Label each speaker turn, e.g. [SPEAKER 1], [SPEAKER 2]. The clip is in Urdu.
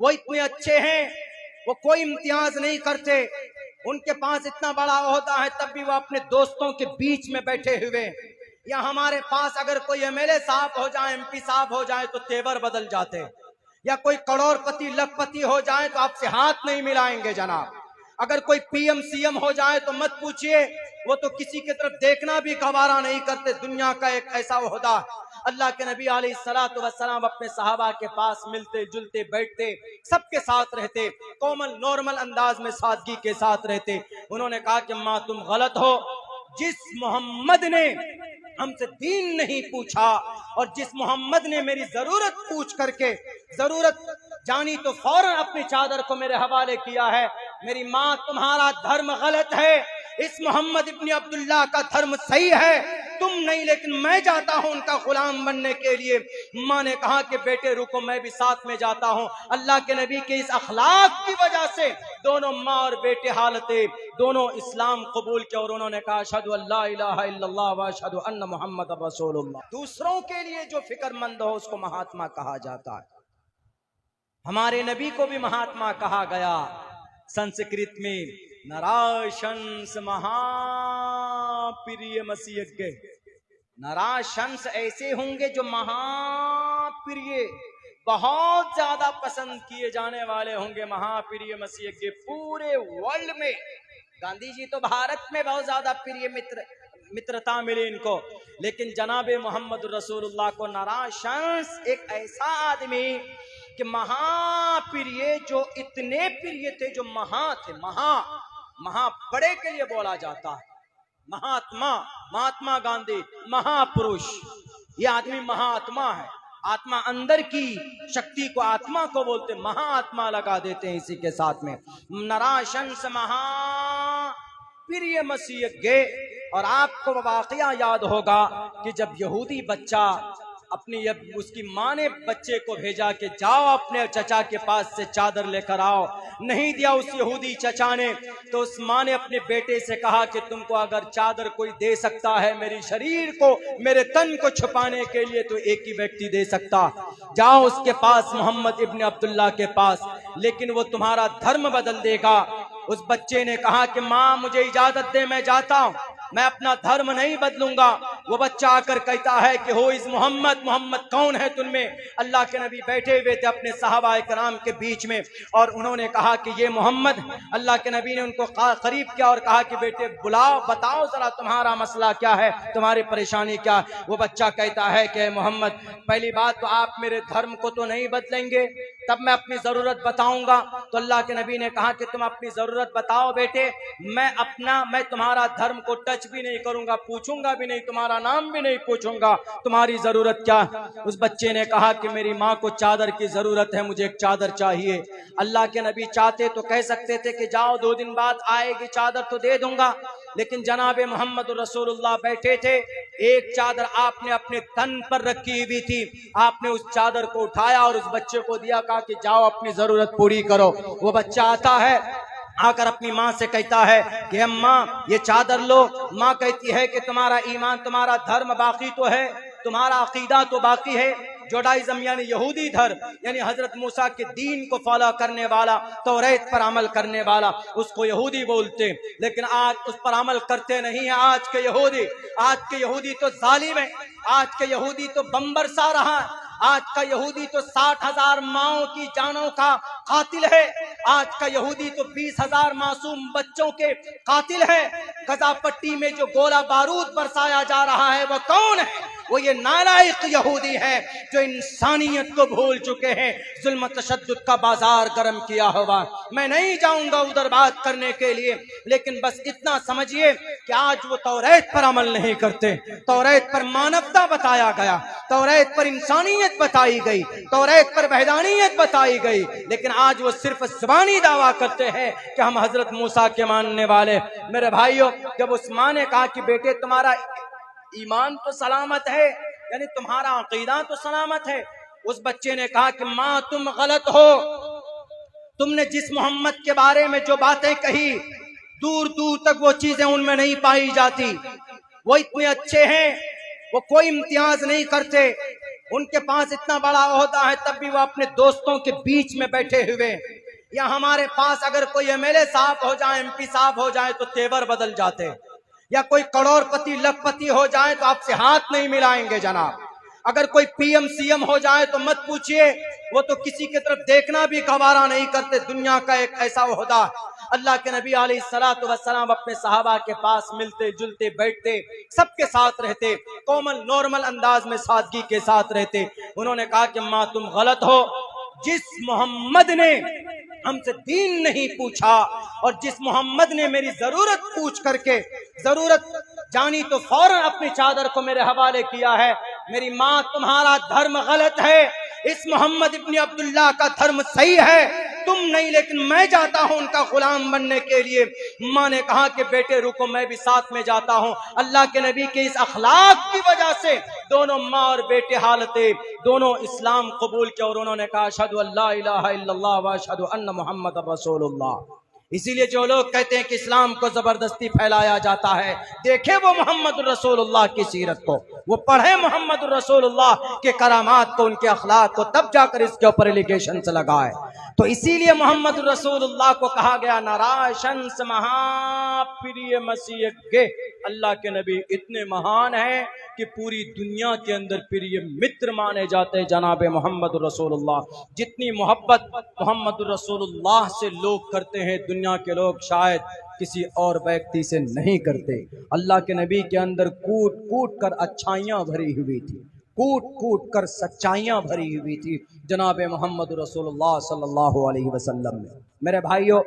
[SPEAKER 1] وہ اتنے اچھے ہیں، وہ کوئی امتیاز نہیں کرتے، ان کے پاس اتنا بڑا عہدہ ہے تب بھی وہ اپنے دوستوں کے بیچ میں بیٹھے ہوئے۔ یا ہمارے پاس اگر کوئی ایم ایل اے صاحب ہو جائے، ایم پی صاحب ہو جائے تو تیور بدل جاتے، یا کوئی کروڑ پتی لکھ پتی ہو جائے تو آپ سے ہاتھ نہیں ملائیں گے جناب۔ اگر کوئی پی ایم سی ایم ہو جائے تو مت پوچھئے، وہ تو کسی کی طرف دیکھنا بھی گوارا نہیں کرتے۔ دنیا کا ایک ایسا عہدہ، اللہ کے نبی علیہ السلام اپنے صحابہ کے پاس ملتے جلتے بیٹھتے، سب کے ساتھ رہتے، کومل نارمل انداز میں سادگی کے ساتھ رہتے۔ انہوں نے کہا کہ ماں تم غلط ہو، جس محمد نے ہم سے دین نہیں پوچھا اور جس محمد نے میری ضرورت پوچھ کر کے ضرورت جانی تو فوراً اپنی چادر کو میرے حوالے کیا ہے، میری ماں تمہارا دھرم غلط ہے، اس محمد ابن عبداللہ کا دھرم صحیح ہے، تم نہیں، لیکن میں جاتا ہوں ان کا غلام بننے کے لیے۔ ماں نے کہا کہ بیٹے رکو، میں بھی ساتھ میں جاتا ہوں۔ اللہ کے نبی کے اس اخلاق کی وجہ سے دونوں ماں اور بیٹے حالتیں دونوں اسلام قبول کیا، اور انہوں نے کہا اشہدو ان لا الہ الا اللہ و اشہدو ان محمد رسول اللہ۔ دوسروں کے لیے جو فکر مند ہو اس کو مہاتما کہا جاتا ہے۔ ہمارے نبی کو بھی مہاتما کہا گیا، سنسکرت میں نراشنس مہا پریہ مسیح، نراشنس ایسے ہوں گے جو مہا پریہ، بہت زیادہ پسند کیے جانے والے ہوں گے، مہا پریہ مسیح کے پورے ورلڈ میں۔ گاندھی جی تو بھارت میں بہت زیادہ پریہ مترتا ملی ان کو، لیکن جناب محمد رسول اللہ کو نراشنس ایک ایسا آدمی کہ مہا پریہ، جو اتنے پریہ تھے، جو مہا تھے، مہا بڑے کے لیے بولا جاتا ہے، مہاتما گاندھی مہا پروش، یہ آدمی مہاتما ہے، آتما اندر کی شکتی کو آتما کو بولتے، مہا آتما لگا دیتے ہیں اسی کے ساتھ میں۔ نراشنس مہا پریہ مسیح گے۔ اور آپ کو واقعہ یاد ہوگا کہ جب یہودی بچہ اس کی ماں نے بچے کو بھیجا کہ جاؤ اپنے چچا کے پاس سے چادر لے کر آؤ، نہیں دیا اس یہودی چچا نے، تو اس ماں نے اپنے بیٹے سے کہا کہ تم کو اگر چادر کوئی دے سکتا ہے میری شریر کو، میرے تن کو چھپانے کے لیے، تو ایک ہی ویکتی دے سکتا، جاؤ اس کے پاس، محمد ابن عبداللہ کے پاس، لیکن وہ تمہارا دھرم بدل دے گا۔ اس بچے نے کہا کہ ماں مجھے اجازت دے، میں جاتا ہوں، میں اپنا دھرم نہیں بدلوں گا۔ وہ بچہ آ کر کہتا ہے کہ ہو از محمد کون ہے تم میں؟ اللہ کے نبی بیٹھے ہوئے تھے اپنے صحابہ کرام کے بیچ میں، اور انہوں نے کہا کہ یہ محمد۔ اللہ کے نبی نے ان کو قریب کیا اور کہا کہ بیٹے بلاؤ، بتاؤ ذرا تمہارا مسئلہ کیا ہے، تمہاری پریشانی کیا۔ وہ بچہ کہتا ہے کہ محمد، پہلی بات تو آپ میرے دھرم کو تو نہیں بدلیں گے، تب میں اپنی ضرورت بتاؤں گا۔ تو اللہ کے نبی نے کہا کہ تم اپنی ضرورت بتاؤ بیٹے، میں تمہارا دھرم کو ٹچ بھی نہیں کروں گا، پوچھوں گا بھی نہیں، تمہارا نام بھی نہیں پوچھوں گا، تمہاری ضرورت کیا؟ اس بچے نے کہا کہ میری ماں کو چادر کی ضرورت ہے، مجھے ایک چادر چاہیے۔ اللہ کے نبی چاہتے تو کہہ سکتے تھے کہ جاؤ 2 دن بعد آئے گی چادر تو دے دوں گا، لیکن جناب محمد رسول اللہ بیٹھے تھے، ایک چادر آپ نے اپنے تن پر رکھی ہوئی تھی، آپ نے اس چادر کو اٹھایا اور اس بچے کو دیا، کہا کہ جاؤ اپنی ضرورت پوری کرو۔ وہ بچہ آتا ہے، آ کر اپنی ماں سے کہتا ہے کہ اماں یہ چادر لو۔ ماں کہتی ہے کہ تمہارا ایمان، تمہارا دھرم باقی تو ہے، تمہارا عقیدہ تو باقی ہے، جوڈائزم یعنی یہودی دھرم، یعنی حضرت موسیٰ کے دین کو فالو کرنے والا، توریت پر عمل کرنے والا، اس کو یہودی بولتے، لیکن آج اس پر عمل کرتے نہیں ہیں آج کے یہودی۔ آج کے یہودی تو ظالم ہے، آج کے یہودی تو بم برسا رہا ہے، آج کا یہودی تو 60,000 ماؤں کی جانوں کا قاتل ہے، آج کا یہودی تو 20,000 معصوم بچوں کے قاتل ہے۔ غزہ پٹی میں جو گولہ بارود برسایا جا رہا ہے وہ کون ہے؟ وہ یہ نالائق یہودی ہے جو انسانیت کو بھول چکے ہیں، ظلم و تشدد کا بازار گرم کیا ہوا۔ میں نہیں جاؤں گا ادھر بات کرنے کے لیے، لیکن بس اتنا سمجھیے کہ آج وہ توریت پر عمل نہیں کرتے، توریت پر مانوتا بتایا گیا، توریت پر انسانیت بتائی گئی، توریت پر وحدانیت بتائی گئی، لیکن آج وہ صرف زبانی دعویٰ کرتے ہیں کہ ہم حضرت موسیٰ کے ماننے والے۔ میرے بھائیوں، جب اس ماں نے کہا کہ بیٹے تمہارا ایمان تو سلامت ہے، یعنی تمہارا عقیدہ تو سلامت ہے، اس بچے نے کہا کہ ماں تم غلط ہو، تم نے جس محمد کے بارے میں جو باتیں کہی دور دور تک وہ چیزیں ان میں نہیں پائی جاتی، وہ اتنے اچھے ہیں، وہ کوئی امتیاز نہیں کرتے، ان کے پاس اتنا بڑا عہدہ ہے تب بھی وہ اپنے دوستوں کے بیچ میں بیٹھے ہوئے، یا ہمارے پاس اگر کوئی ایم ایل اے صاحب ہو جائے، ایم پی صاحب ہو جائے تو تیور بدل جاتے، یا کوئی کروڑ پتی لکھ پتی ہو جائے تو آپ سے ہاتھ نہیں ملائیں گے جناب۔ اگر کوئی پی ایم سی ایم ہو جائے تو مت پوچھئے، وہ تو کسی کی طرف دیکھنا بھی گوارا نہیں کرتے۔ دنیا کا ایک ایسا عہدہ، اللہ کے نبی علیہ السلام اپنے صحابہ کے پاس ملتے جلتے بیٹھتے، سب کے ساتھ رہتے، کومل نارمل انداز میں سادگی کے ساتھ رہتے۔ انہوں نے کہا کہ ماں تم غلط ہو، جس محمد نے ہم سے دین نہیں پوچھا اور جس محمد نے میری ضرورت پوچھ کر کے ضرورت جانی تو فوراً اپنی چادر کو میرے حوالے کیا ہے، میری ماں تمہارا دھرم غلط ہے، اس محمد ابن عبداللہ کا دھرم صحیح ہے، تم نہیں، لیکن میں جاتا ہوں ان کا غلام بننے کے لیے۔ ماں نے کہا کہ بیٹے رکو، میں بھی ساتھ میں جاتا ہوں۔ اللہ کے نبی کے اس اخلاق کی وجہ سے دونوں ماں اور بیٹے حالتیں دونوں اسلام قبول کیا، اور انہوں نے کہا اشہد ان لا الہ الا اللہ و اشہد ان محمد رسول اللہ۔ اسی لیے جو لوگ کہتے ہیں کہ اسلام کو زبردستی پھیلایا جاتا ہے، دیکھیں وہ محمد الرسول اللہ کی سیرت کو، وہ پڑھیں محمد الرسول اللہ کے کرامات کو، ان کے اخلاق کو، تب جا کر اس کے اوپر ایلیگیشن سے لگائے۔ تو اسی لیے محمد الرسول اللہ کو کہا گیا نراشنس مہا پریہ مسیح کے، اللہ کے نبی اتنے مہان ہیں کہ پوری دنیا کے اندر پریہ متر مانے جاتے ہیں جناب محمد الرسول اللہ۔ جتنی محبت محمد الرسول اللہ سے لوگ کرتے ہیں، دنیا کے لوگ شاید کسی اور ویکتی سے نہیں کرتے۔ اللہ کے نبی کے اندر کوٹ کوٹ کر اچھائیاں بھری ہوئی تھی، کوٹ کوٹ کر سچائیاں بھری ہوئی تھی جناب محمد رسول اللہ صلی اللہ علیہ وسلم میں۔ میرے بھائیوں،